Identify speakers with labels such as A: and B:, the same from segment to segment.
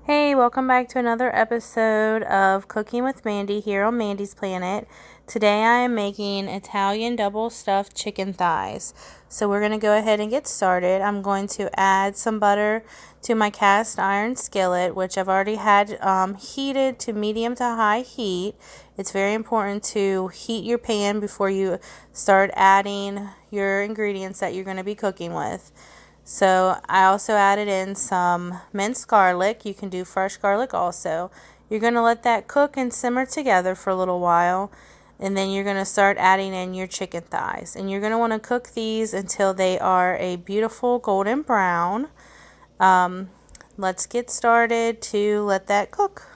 A: Hey, welcome back to another episode of Cooking with Mandy here on Mandy's Planet. Today I am making Italian double stuffed chicken thighs. So we're going to go ahead and get started. I'm going to add some butter to my cast iron skillet, which I've already had heated to medium to high heat. It's very important to heat your pan before you start adding your ingredients that you're going to be cooking with. So I also added in some minced garlic. You can do fresh garlic also. You're going to let that cook and simmer together for a little while. And then you're going to start adding in your chicken thighs. And you're going to want to cook these until they are a beautiful golden brown. Let's get started to let that cook.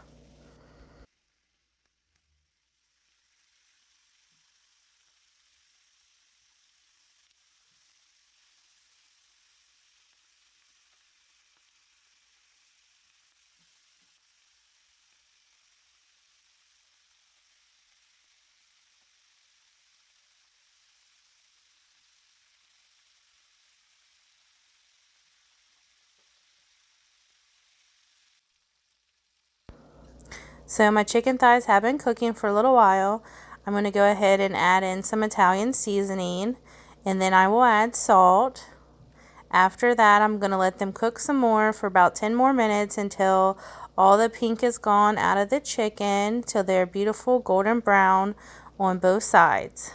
A: So my chicken thighs have been cooking for a little while. I'm going to go ahead and add in some Italian seasoning, and then I will add salt. After that, I'm going to let them cook some more for about 10 more minutes until all the pink is gone out of the chicken, till they're beautiful golden brown on both sides.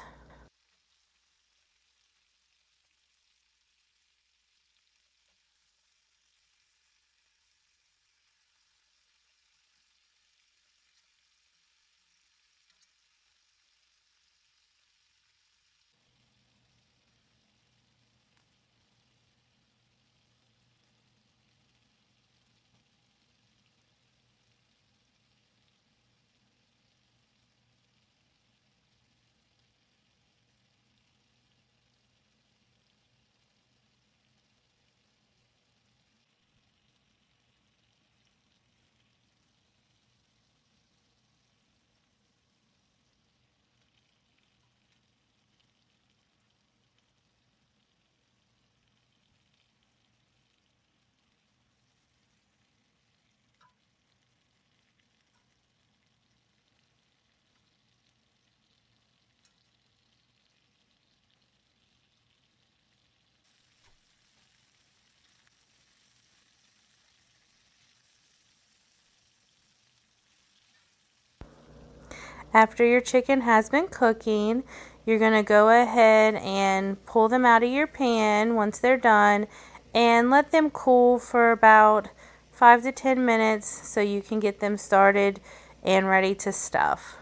A: After your chicken has been cooking, you're going to go ahead and pull them out of your pan once they're done and let them cool for about 5 to 10 minutes so you can get them started and ready to stuff.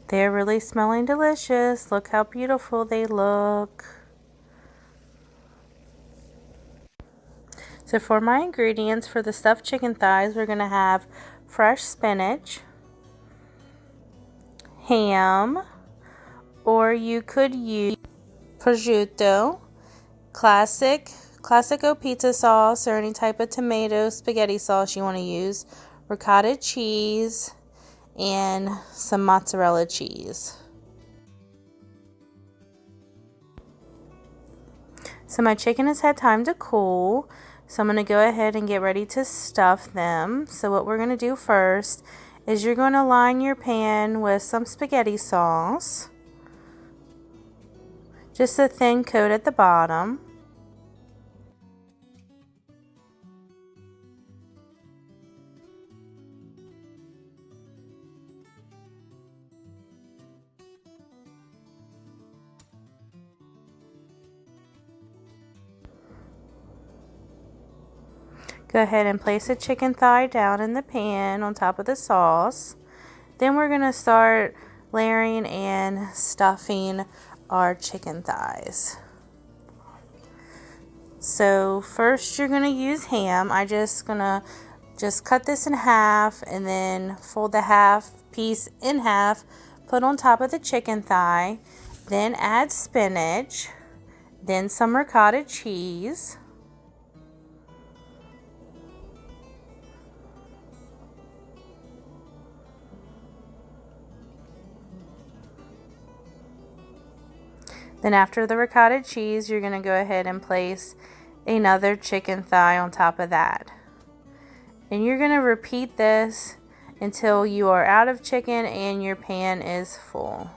A: They're really smelling delicious. Look how beautiful they look. So for my ingredients for the stuffed chicken thighs, we're going to have fresh spinach, ham, or you could use prosciutto, classico pizza sauce, or any type of tomato spaghetti sauce you want to use, ricotta cheese, and some mozzarella cheese. So my chicken has had time to cool, so I'm going to go ahead and get ready to stuff them. So what we're going to do first is you're going to line your pan with some spaghetti sauce, just a thin coat at the bottom. Go ahead and place a chicken thigh down in the pan on top of the sauce. Then we're going to start layering and stuffing our chicken thighs. So first you're going to use ham. I just cut this in half and then fold the half piece in half, put on top of the chicken thigh, then add spinach, then some ricotta cheese. Then after the ricotta cheese, you're going to go ahead and place another chicken thigh on top of that. And you're going to repeat this until you are out of chicken and your pan is full.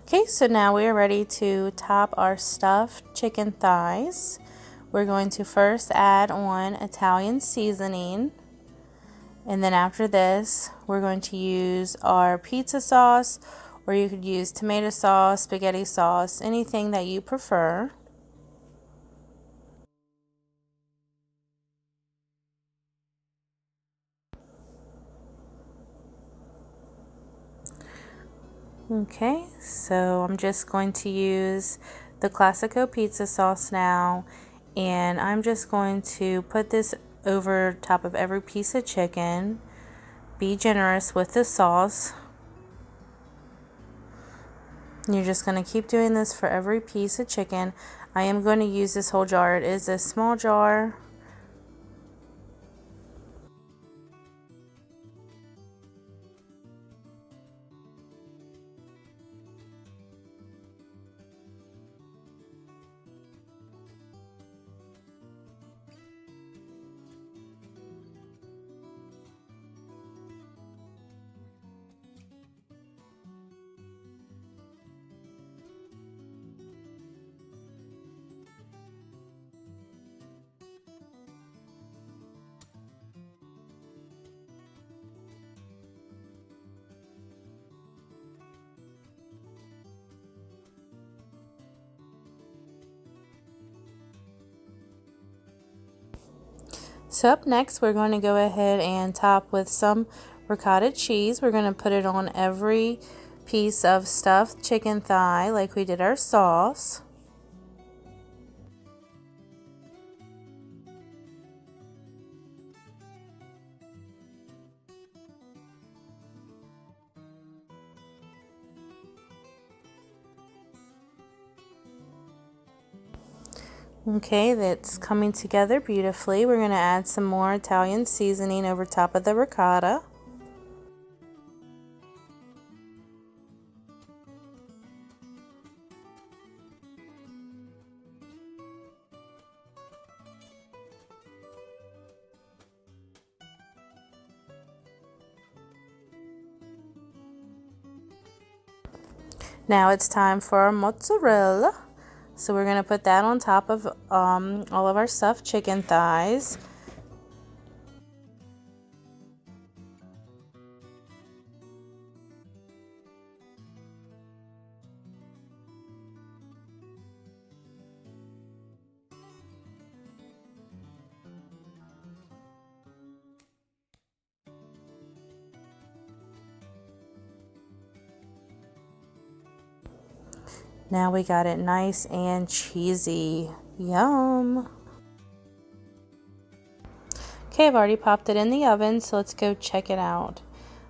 A: Okay, so now we are ready to top our stuffed chicken thighs. We're going to first add on Italian seasoning, and then after this we're going to use our pizza sauce, or you could use tomato sauce, spaghetti sauce, anything that you prefer. Okay, so I'm just going to use the Classico pizza sauce now, and I'm just going to put this over top of every piece of chicken. Be generous with the sauce. You're just going to keep doing this for every piece of chicken. I am going to use this whole jar. It is a small jar. So up next, we're going to go ahead and top with some ricotta cheese. We're going to put it on every piece of stuffed chicken thigh like we did our sauce. Okay, that's coming together beautifully. We're going to add some more Italian seasoning over top of the ricotta. Now it's time for our mozzarella. So we're going to put that on top of all of our stuffed chicken thighs. Now we got it nice and cheesy. Yum! Okay, I've already popped it in the oven, so let's go check it out.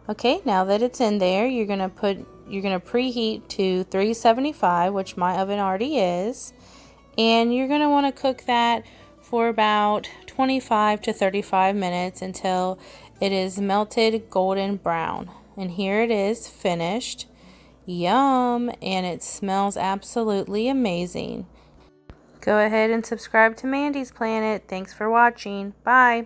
A: Okay, now that it's in there, you're gonna preheat to 375, which my oven already is, and you're gonna want to cook that for about 25 to 35 minutes until it is melted golden brown. And here it is, finished. Yum, and it smells absolutely amazing. Go ahead and subscribe to Mandy's Planet. Thanks for watching. Bye.